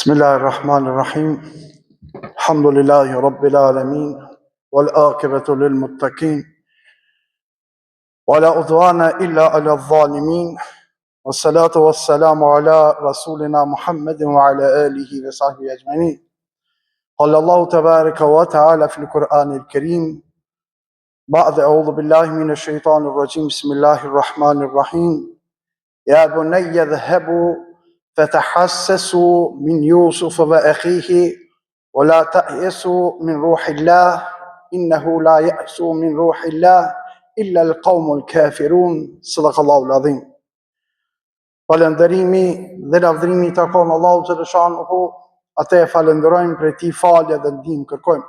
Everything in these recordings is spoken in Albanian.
Bismillahirrahmanirrahim. Alhamdulillahi Rabbil Alamin. Wal aqibatu lil muttaqin. Wala udwana illa ala dhalimin. Wassalatu wassalamu ala rasulina Muhammadin wa ala alihi wa sahbihi ajma'in. Qala Allahu tabaraka wa ta'ala fil Qur'anil Karim. Ba'da a'udhu billahi minash shaitanir rajim. Bismillahir rahmanir rahim. Ya bunayya dhhabu فتحسسوا من يوسف وأخيه ولا تأيسوا من روح الله إنه لا يأس من روح الله إلا القوم الكافرون صدق الله العظيم. Falëndërimi dhe lavdërimi takon Allahu xhaleshanuhu, atë e falenderojmë për ti falje dhe ndihmë kërkojmë.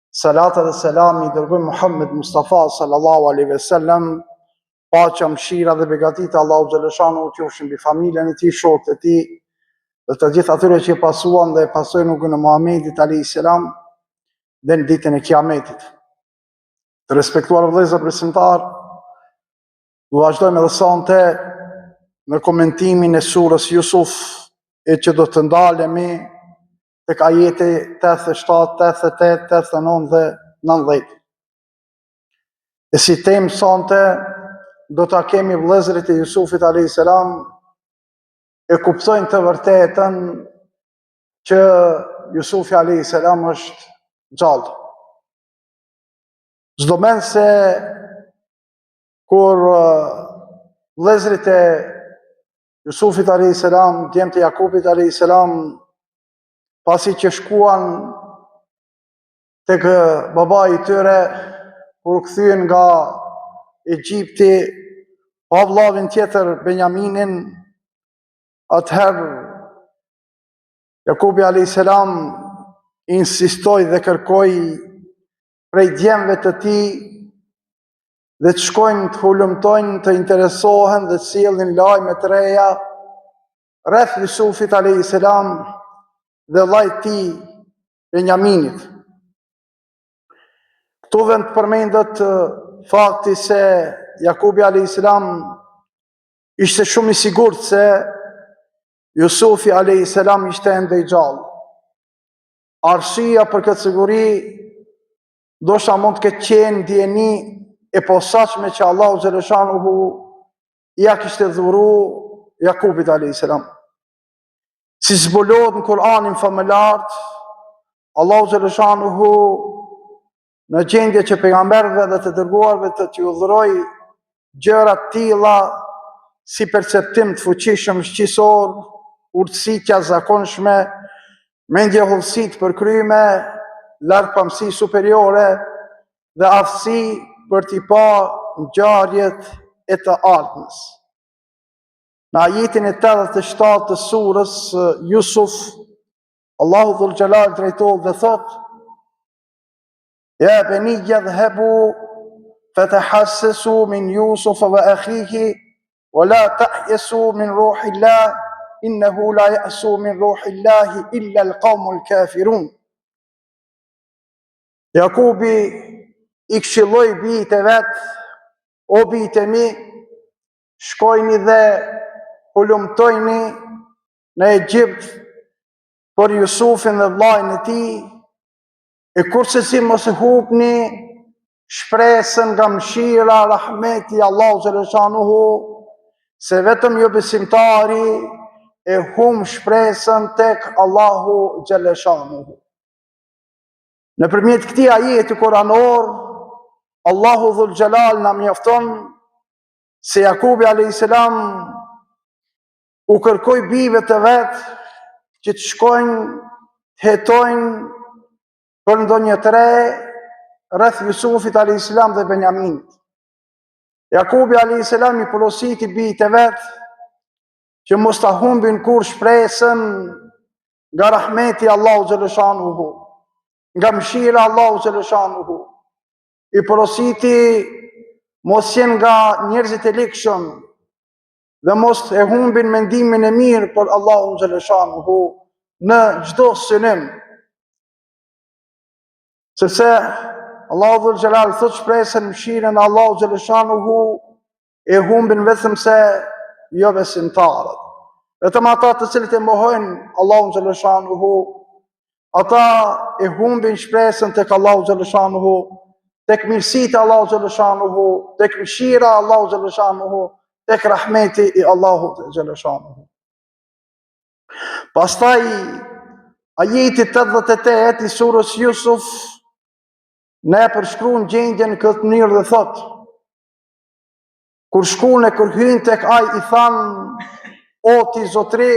Salata dhe selam i dërgojmë Muhammed Mustafa sallallahu alaihi wasallam. Paqja, mëshira dhe begatit e Allahu xhaleshanuhu qofshin mbi familjen e tij, shokët e tij dhe të gjithë atyre që pasuan dhe pasojnë rrugën e Muhamedit alayhis salam dhe në ditën e Kiametit. Të respektuar vëllezër besimtar, do vazhdojmë edhe sonte në komentimin e surës Yusuf, e që do të ndalemi tek ajeti 87, 88, 89 dhe 90. E si temë sonte do ta kemi vëllezërit e Jusufit alayhis salam, e kuptojnë të vërtetën që Jusufi alayhis salam është gjallë. Çdo men se kur vëllezërit e Jusufit alayhis salam, djemtë e Jakubit alayhis salam, pasi që shkuan tek babai i tyre, kur kthyen nga Egjipti, pa vllavin tjetër Benjaminin, atëherë Jakubi alayhis salam insistoi dhe kërkoi prej djemve të tij dhe të shkojnë të hulumtojnë, të interesohen dhe të sjellin lajme të reja rreth Jusufit alayhis salam dhe vllait të tij Benjaminit. Këtu vend përmendet fakti se Jakubi alayhis salam ishte shumë i sigurt se Jusufi alayhis salam ishte ende i gjallë. Arsyeja për këtë siguri ndoshta mund të ketë qenë ndjeni e posaçme që Allahu xhaleshanuhu ja kishte dhuru Jakubit alayhis salam. Si zbulohet në Kur'anin famëlart, Allahu xhaleshanuhu në gjendje që pejgamberëve dhe të dërguarve të t'ju dhuroj gjëra të tilla si perceptim të fuqishëm shqisor, urtësi të jashtëzakonshme, mendje hollësi të përkryme, lartpamësi superiore dhe aftësi për t'i pa ngjarjet e të ardhmes. Në ajetin e 87 të surës Yusuf, Allahu dhul xhelal drejtohet dhe thotë: Ya bani yadhhabu fatahassasu min Yusuf wa akhihi wa la ta'yasu min ruhillah innahu la ya'su min ruhillah illa al-qawmul kafirun. Jakubi i këshilloi bijtë e vet: o bijtë e mi, shkojni dhe hulumtojni në Egjipt për Jusufin dhe vllain e tij, e kurse si mos e hupni shpresën nga mëshira, rahmeti i Allahu xhaleshanuhu, se vetëm jo besimtari e humb shpresën tek Allahu xhaleshanuhu. Nëpërmjet këtij ajeti kuranor, Allahu dhul xhelal na mjafton se Jakubi alayhis salam u kërkoi bijve të vet që të shkojnë, të hetojnë për ndonjë të re rreth Jusufit alayhis salam dhe Benjaminit. Jakubi alayhis salam i porositi bijtë e vet që mos ta humbin kur shpresën nga rahmeti i Allahu xhaleshanuhu, nga mëshira e Allahu xhaleshanuhu. I porositi mos jenë nga njerëzit e likshëm dhe mos e humbin mendimin e mirë për Allahun xhaleshanuhu në çdo synim. Sepse Allahu dhul xhelal thot shpresën mëshirën e Allahu xhaleshanuhu e humbin vetëm se jo besimtarët. Vetëm ata të cilët e mohojnë Allahun xhaleshanuhu, ata e humbin shpresën tek Allahu xhaleshanuhu, tek mirësitë e Allahu xhaleshanuhu, tek mëshira e Allahu xhaleshanuhu, tek rahmeti i Allahut xhaleshanuhu. Pastaj ajeti 88 i surës Yusuf ne përshkruan gjendjen në këtë mënyrë dhe thot: kur shkuan e kur hyn tek ai i than: o ti zotri,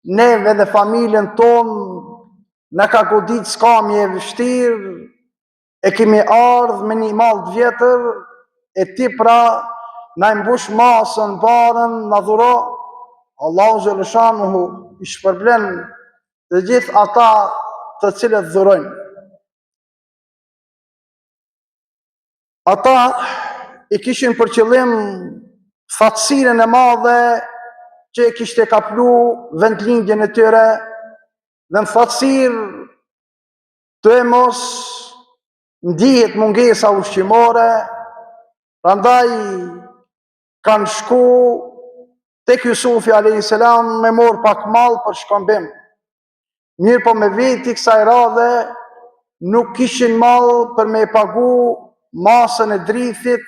neve dhe familjen ton në ka godit skamje e vështirë, e kemi ardhë me një mall të vjetër, e ti pra na mbush masën, barën, na dhuro. Allahu xhaleshanuhu i shpërblen të gjithë ata të cilët dhurojnë. Ata i kishin për qëllim fatësinë e madhe që e kishte kaplu vendlindjen e tyre, dhe në fatësirë të e mos ndihet mungesa ushqimore, prandaj kanë shku tek Jusufi a.s. me morë pak mall për shkëmbim. Mirë po me veti kësaj radhe nuk kishin mall për me pagu masën e drithit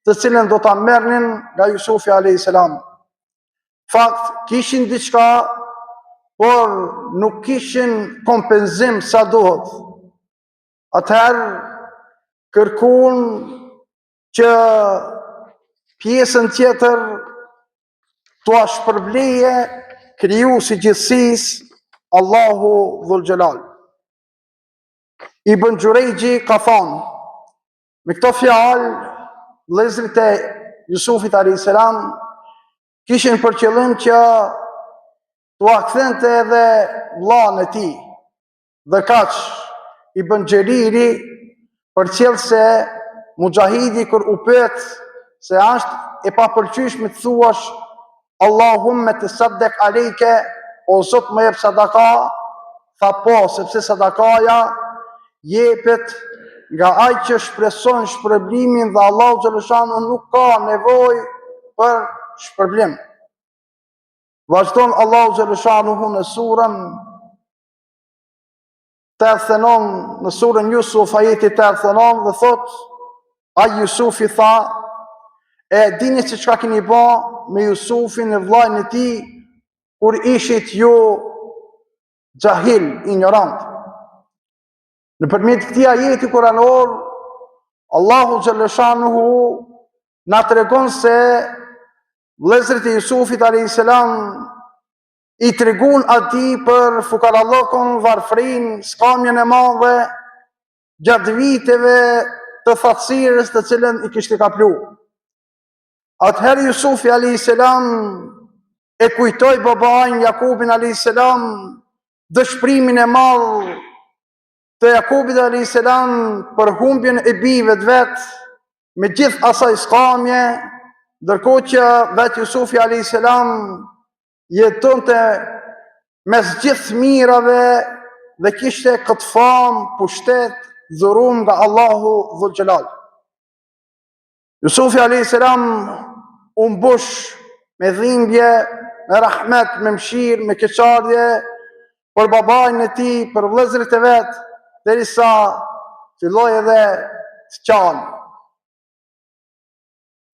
të cilën do ta merrnin nga Jusufi a.s. Fakt, kishin diçka, por nuk kishin kompenzim sa duhet. Atëherë kërkuan që pjesën tjetër t'ua shpërbleje krijuesi i gjithësisë, Allahu Dhul Xhelal. Ibn Jurejji ka thonë, me këto fjalë, vëllezërit e Jusufit a.s. kishin për qëllim që t'ua kthente edhe vllain e tij. Dhe kaq, Ibn Xheriri përcjell se Mujahidi kur u pyet se është e papëlqyeshme të thuash Allahumme tasaddaq alejke, o Zot më jep sadaka, tha po, sepse sadakaja jepet nga ai që shpreson shpërblimin dhe Allahu xhaleshanu nuk ka nevojë për shpërblim. Vazhdon Allahu xhaleshanuhu në surën 89, në surën Yusuf ajeti 89 dhe thot: ai Jusufi tha, e dini se çka keni bë me Jusufin e vllain e tij kur ishit ju xahil, ignorant. Nëpërmjet këtij ajeti kuranor, Allahu xhaleshanuhu na tregon se vëllezërit e Jusufit a.s. i treguan atij për fukarallokun, varfrin, skamjen e madhe gjatë viteve të thatësirës të cilën i kishte kaplu. Atëherë Jusufi a.s. e kujtoi babain Jakubin a.s. dëshpërimin e madh të Jakubit a.s. për humbjen e bijve të vet, me gjithë asaj skamje, ndërkohë që vetë Jusufi a.s. jetonte mes gjithë mirave dhe kishte këtë famë, pushtet, dhurum nga Allahu Dhul Xhelal. Jusufi a.s. u mbush me dhimbje, me rahmet, me mëshirë, me keqardhje për babain e tij, për vëllezërit e vet, derisa filloi edhe të qanë.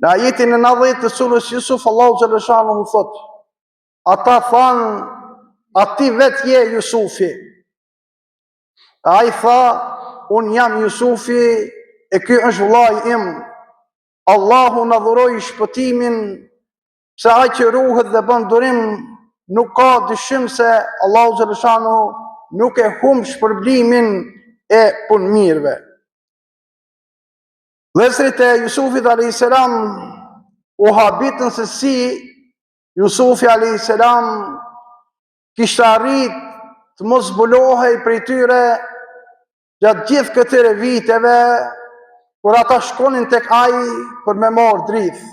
Në ajetin e 90 të surës Yusuf, Allahu xhaleshanuhu thot: ata thanë, ati vet je Jusufi. Ai tha, unë jam Jusufi e ky është vllai im. Allahu na dhuroi shpëtimin, se ai që ruhet dhe bën durim nuk ka dyshim se Allahu xhaleshanuhu nuk e humb shpërblimin e punëmirëve. Vëllezërit e Jusufit a.s. u habitën se si Jusufi a.s. kishte arrit të mos zbulohej prej tyre gjatë gjithë këtyre viteve, kur ata shkonin tek ai për me marrë drith.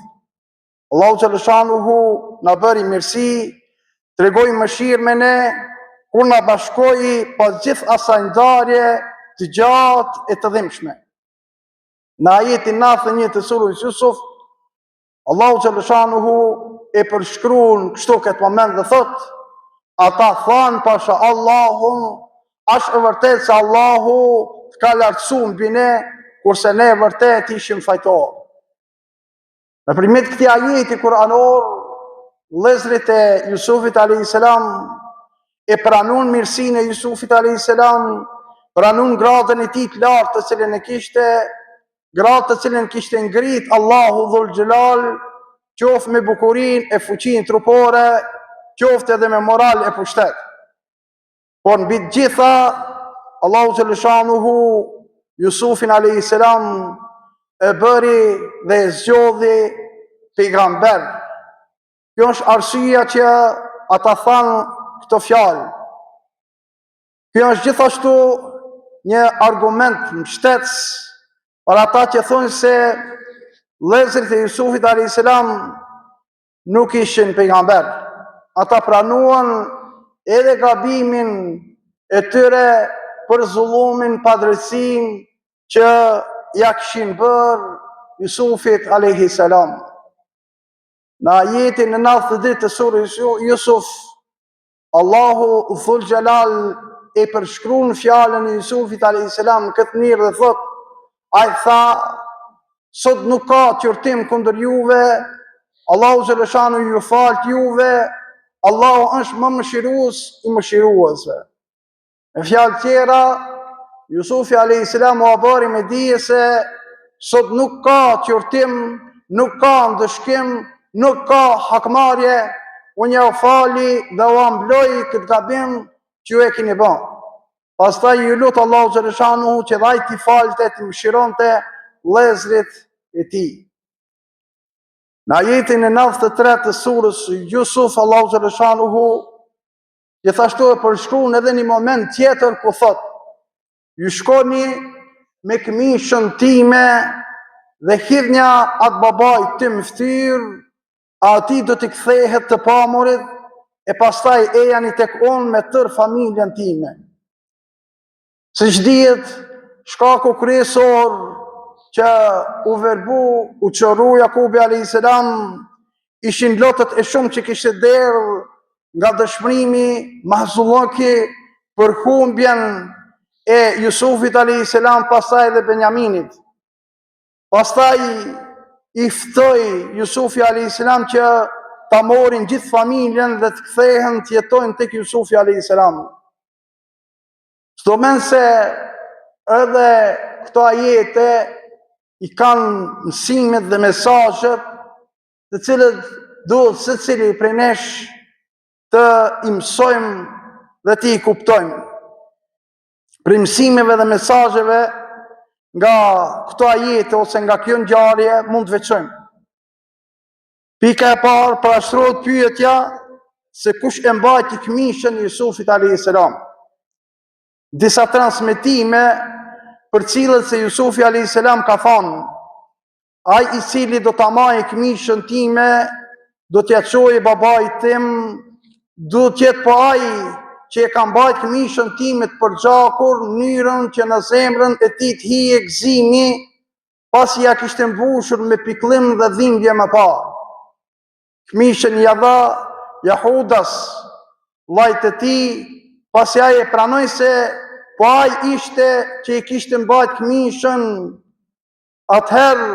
Allahu xhaleshanuhu na bëri mirësi, tregoi mëshirë me ne, kur na bashkoi pas gjithë asaj ndarje të gjatë e të dhimbshme. Në ajetin 91 të surës Yusuf, Allahu xhaleshanuhu e përshkruan kështu këtë moment dhe thot, ata thanë pasha Allahun, është e vërtet se Allahu të ka lartësu mbi ne, kurse ne vërtet ishim fajtorë. Në primit këti ajeti kuranor, vëllezërit e Jusufit a.s. e pranun mirësinë e Jusufit a.s., pranun gradën e tij të lartë të cilën e kishte, gradë të cilën kishte ngrit Allahu Dhul Xhelal, qoftë me bukurinë e fuqinë trupore, qoftë edhe me moral e pushtet. Por mbi të gjitha, Allahu Xheleshanuhu Jusufin a.s. e bëri dhe e zgjodhi pejgamber. Kjo është arsyeja që ata thanë këto fjalë. Kjo është gjithashtu një argument mbështetës për ata që thonë se vëllezërit e Jusufit a.s. nuk ishin pejgamber. Ata pranuan edhe gabimin e tyre për zullumin, padrejtësinë që ja kishin bërë Jusufit a.s. Në ajetin në 92 të surës Jusuf, Allahu Dhul Xhelal e përshkruan fjalën e Jusufit a.s. në këtë mënyrë dhe thot, ai tha, sot nuk ka qërtim kundër juve, Allahu Xheleshanu ju falt juve, Allahu është më mëshirues i mëshiruesve. Në fjalë tjera, Jusufi a.s. u bëri me dije se sot nuk ka qërtim, nuk ka ndëshkim, nuk ka hakmarje, unë ja u fali dhe u ambloj këtë gabim që ju e kini bën. Pastaj ju lutë Allahu Xheleshanuhu që dhaj t'i falte, t'i mëshironte vëllezërit e tij. Në ajetin e 93 të surës Jusuf, Allahu Xheleshanuhu gjithashtu e përshkruan edhe një moment tjetër ku thot, ju shkoni me këmishën time dhe hidhnja atë babait tim ftyrë, ati do t'i kthehet të pamurit, e pastaj ejani tek unë me tërë familjen time. Siç dihet, shkaku kryesor që u verbu, u çoru Jakubi a.s. ishin lotët e shumë që kishte derë nga dëshmërimi mahzullaki për humbjen e Jusufit a.s. pastaj dhe Benjaminit. Pastaj i ftoi Jusufi a.s. që ta morin gjithë familjen dhe të kthehen të jetojnë tek Jusufi a.s. Çdo men se edhe këto ajete i kanë mësimet dhe mesazhet të cilët duhet secili prej nesh të i mësojmë dhe të i kuptojmë. Për mësimeve dhe mesazheve nga këto ajete ose nga kjo ngjarje mund të veçojmë. Pika e parë, parashtrohet pyetja se kush e mbajti këmishën e Jusufit a.s. Disa transmetime për cilët se Jusufi a.s. ka thonë, ai i cili do ta marrë këmishën time, do t'ja çojë babait tim, do t'jetë po ai që e ka mbajt këmishën time të përgjakur, mënyrën që në zemrën e tij të hije gëzimi, pasi ja kishte mbushur me pikëllim dhe dhimbje më parë. Këmishën ja dha Jahudas, vllait e tij, pasi ai e pranoi se po ai ishte që i kishte mbajt këmishën atëherë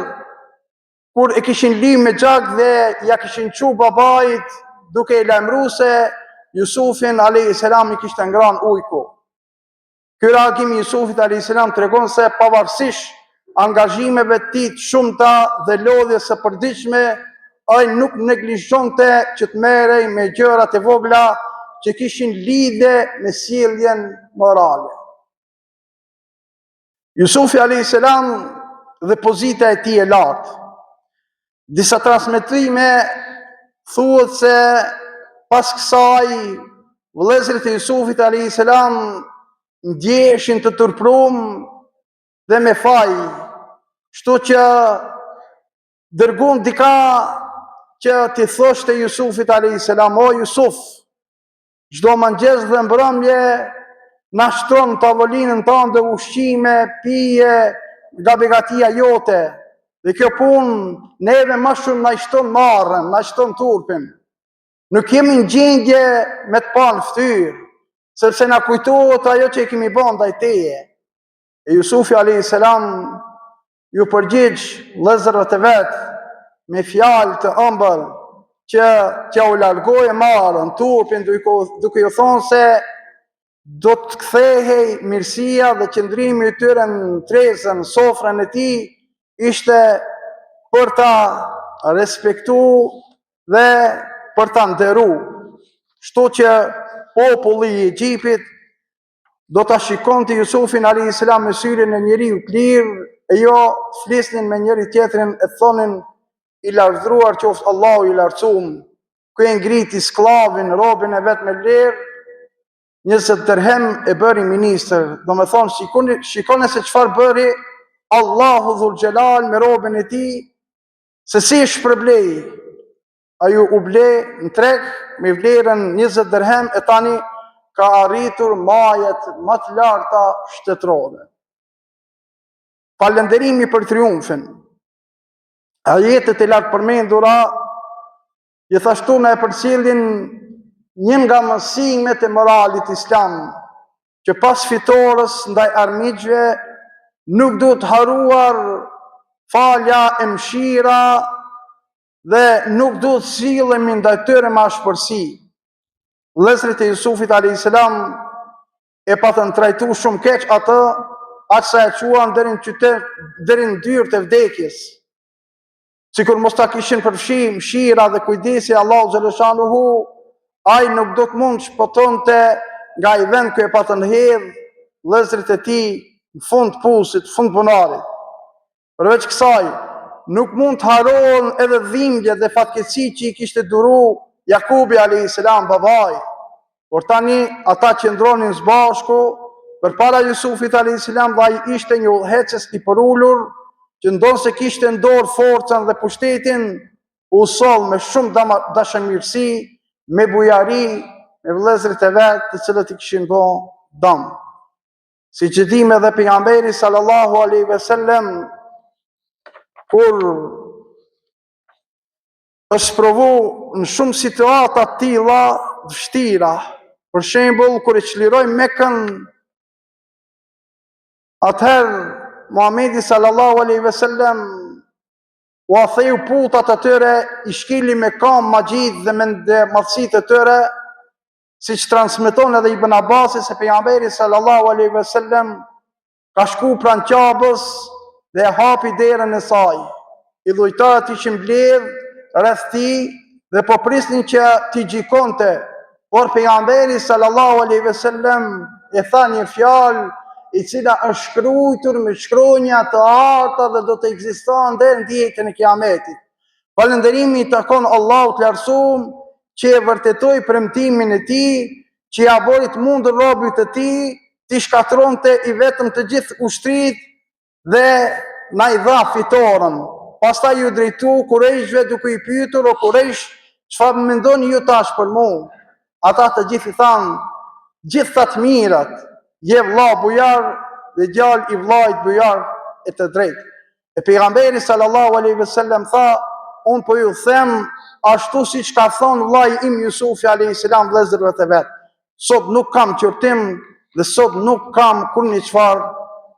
kur e kishin li me gjak dhe ja kishin çu babait duke i lajmëruar se Jusufin a.s. i kishte ngran ujku. Ky reagim i Jusufit a.s. tregon se pavarësisht angazhimeve të tij të shumta dhe lodhjes së përditshme, ai nuk neglizhonte që të merrej me gjërat e vogla që kishin lidhje me sjelljen morale. Jusufi a.s. dhe pozita e tij e lartë. Disa transmetime thuhet se pas kësaj vëllezërit e Jusufit a.s. ndjeshin të turprum dhe me faj, kështu që dërguan dika që t'i thoshte Jusufit a.s. O Jusuf, çdo mëngjes dhe mbrëmje na shtron tavolinën tonë dhe ushqime, pije nga begatia jote, Dhe kjo punë neve më shumë na shton marrën, na shton turpin. Nuk jemi në gjendje me të pa në ftyrë, sepse na kujtohet ajo që i kemi bën ndaj teje. E Jusufi a.s. ju përgjigj vëllezërve të vet me fjalë të ëmbël që t'ja u largoje marrën, turpin, duke ju thonë se do të kthehej mirësia dhe qëndrimi i tyre në tresën, sofrën e tij, ishte për ta respektu dhe për ta nderu. Kështu që populli i Egjiptit do ta shikonte Jusufin a.s. me syrin e njeriu të lirë, e jo flisnin me njëri tjetrin e thonin i lavdruar qoftë Allahu i lartësuar. Ku e ngriti sklavin, robën e vet me lirë, 20 dirhem e bëri ministër. Do me thonë, shikone se çfarë bëri Allahu dhul xhelal me robën e tij, se si shpërblej. Ai u ble në treg me vlerën 20 dirhem e tani ka arritur majet më të larta shtetërore. Falënderimi për triumfin. Ajetet e lartë përmendura gjithashtu na e përcjellin një nga mësimet e moralit islam, që pas fitores ndaj armiqve nuk duhet haruar falja e mëshira dhe nuk duhet sillemi ndaj tyre me ashpërsi. Vëllezërit e Jusufit a.s. e patën trajtu shumë keq atë, aq sa e quan deri në qytet, deri në dyrë të vdekjes. Sikur mos ta kishin përfshi mëshira dhe kujdesi Allahu xhaleshanuhu, ai nuk do të mund shpotonte nga i vend ku e patën hedh vëllezërit e tij në fund pusit, fund bunarit. Përveç kësaj, nuk mund të harohen edhe dhimbje dhe fatkeqësi që i kishte duru Jakubi a.s. babai. Por tani ata qëndronin së bashku përpara Jusufit a.s. dhe ai ishte një udhëheqës i përulur që ndonse kishte në dorë forcën dhe pushtetin, u soll me shumë dashamirësi, me bujari, me vëllezërit e vet, të cilët i kishin bë dëm. Si që dim edhe pejgamberi sallallahu alaihi wasallam, kur është provu në shumë situata të tilla të vështira, për shembull kur e çliroi Mekën, atëherë Muhamedi sallallahu alaihi wasallam u atheu putat e tyre, i shkili me kam magjit dhe me madhësitë e tyre, siç transmeton edhe Ibn Abbasi se pejgamberi sallallahu alaihi wasallam ka shku pranë Ka'bës dhe e hapi derën e saj. I dhujtarët ishin mbledh rreth tij dhe po prisnin që t'i gjikonte, por pejgamberi sallallahu alaihi wasallam e tha një fjalë i cila është shkruajtur me shkronja të arta dhe do të ekzistojë deri në ditën e Kiametit. Falënderimi i takon Allahut të lartësuar që e vërtetoi premtimin e tij, që ja bori të mundur robërit e tij t'i shkatronte i vetëm të gjithë ushtrit dhe na i dha fitoren. Pastaj ju drejtu Kurejshve duke i pyetur: o Kurejsh, çfarë mendoni ju tash për mua? Ata të gjithë i thanë: gjitha të mirat, je vlla bujar dhe djalë i vllait bujar e të drejtë. E pejgamberi sallallahu alaihi wasallam tha: unë po ju them ashtu siç ka thonë vllai im Jusufi alayhis salam vëllezërve të vet. Sot nuk kam qërtim dhe sot nuk kam kurrë çfarë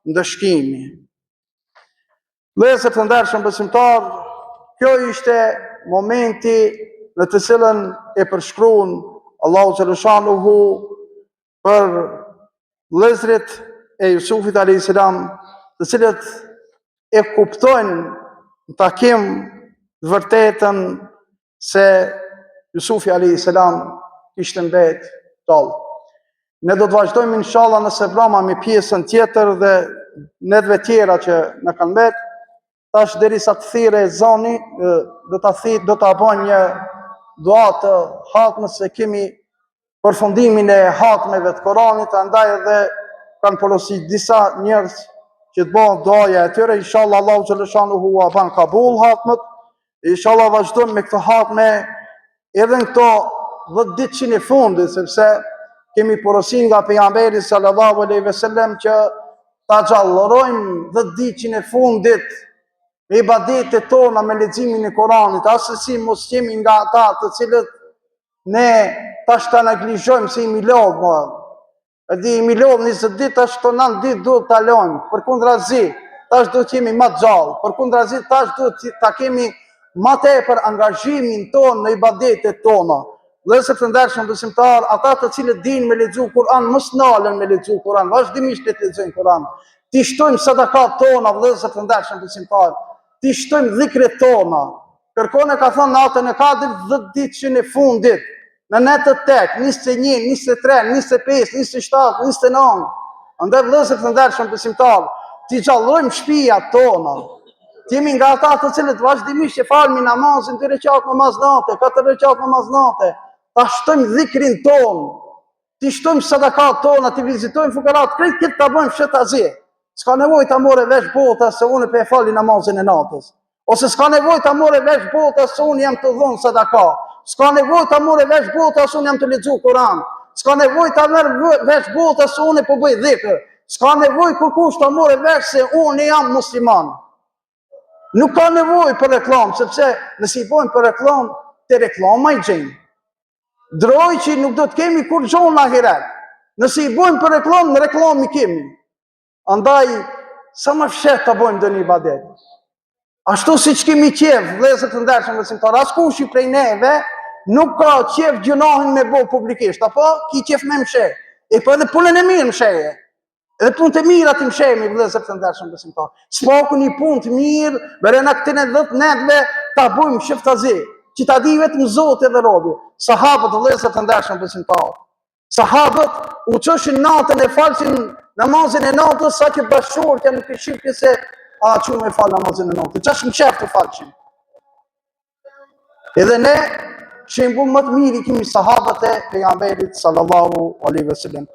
ndëshkimi. Vëllezër të ndershëm besimtar, kjo ishte momenti në të cilën e përshkruan Allahu xhaleshanuhu për vëllezërit e Jusufit alayhis salam, të cilët e kuptojnë në takim të vërtetën se Jusufi alayhis salam ishte mbet tallë. Ne do të vazhdojmë inshallah nëse vrama me pjesën tjetër dhe netëve tjera që na kanë mbet. Tash derisa të thirrë ezani, do ta bëjmë një dua të hatmës, se kemi përfundimin e hatmeve të Koranit, andaj edhe kanë porosit disa njerëz që të bëhen duaja e tyre. Inshallah Allahu xhaleshanuhu ua ban kabul hatmët. Inshallah vazhdojmë me këtë hatme edhe në këto 10 ditësh e fundit, sepse kemi porosin nga pejgamberi sallallahu alaihi wasallam që ta xhallërojmë 10 ditësh e fundit me ibadetet tona, me leximin e Koranit, asesi mos jemi nga ata të cilët ne tash ta neglizhojmë se jemi lodhë, e di jemi lodhë 20 ditë, tash këto 9 ditë duhet ta lojmë, përkundrazi, tash duhet jemi më gjallë, përkundrazi tash duhet ta kemi më tepër angazhimin tonë në ibadetet tona. Vëllezër të ndershëm besimtar, ata të cilët dinë me lexu Kur'an, mos nalen me lexu Kur'an, vazhdimisht të lexojnë Kur'an. Ti shtojmë sadakat tona, vëllezër të ndershëm besimtar. Ti shtojmë dhikret tona. Kërkon e ka thënë natën e Kadrit 10 ditëshin e fundit, në netët 8, 21, 23, 25, 27, 29. Andaj vëllezër të ndershëm besimtar, ti gjallojmë shtëpiat tona. Ti jemi nga ata të cilët vazhdimisht e falmi namazin 2 rekat namaz natë, 4 rekat namaz natë. Ta shtojmë dhikrin ton, ti shtojmë sadakat tona, ti vizitojmë fukarat, krejt këtë ta bëjmë fshetazi. S'ka nevojë ta more vesh bota se unë pe fali namazin e natës. Ose s'ka nevojë ta more vesh bota se unë jam të dhon sadaka. S'ka nevojë ta more vesh bota se unë jam të lexoj Kur'an. S'ka nevojë ta merr vesh bota se unë po bëj dhikr. S'ka nevojë kërkush ta more vesh se unë jam musliman. Nuk ka nevojë për reklam, sepse nëse i bojmë për reklam, te reklama i gjejmë. Droj që nuk do të kemi kur gjonë në ahiret. Nëse i bojmë për reklam, në reklam i kemi. Andaj, sa më fshet të bojmë dhe një ibadet. Ashtu si që kemi qef, vëllezër të ndershëm besimtar, askush i prej neve, nuk ka qef gjunahin me bo publikisht, apo ki qef me mshe. E po edhe punën e mirë msheje. Edhe punë të mirë ati mshemi, vëllezër të ndershëm besimtar. S'paku një punë të mirë, bere në këtine 10 netve, ta bojmë shiftazi. Që ta di vetëm Zoti dhe robi. Sahabët vëllezër të ndershëm besimtar. Sahabët u çoshin natën e falsin namazin e natës sa që bashkëshortja nuk e shihte se a çu me fal namazin e natës. Çash më çaf të falshin. Edhe ne shembull më të mirë kemi sahabët e pejgamberit sallallahu alaihi wasallam.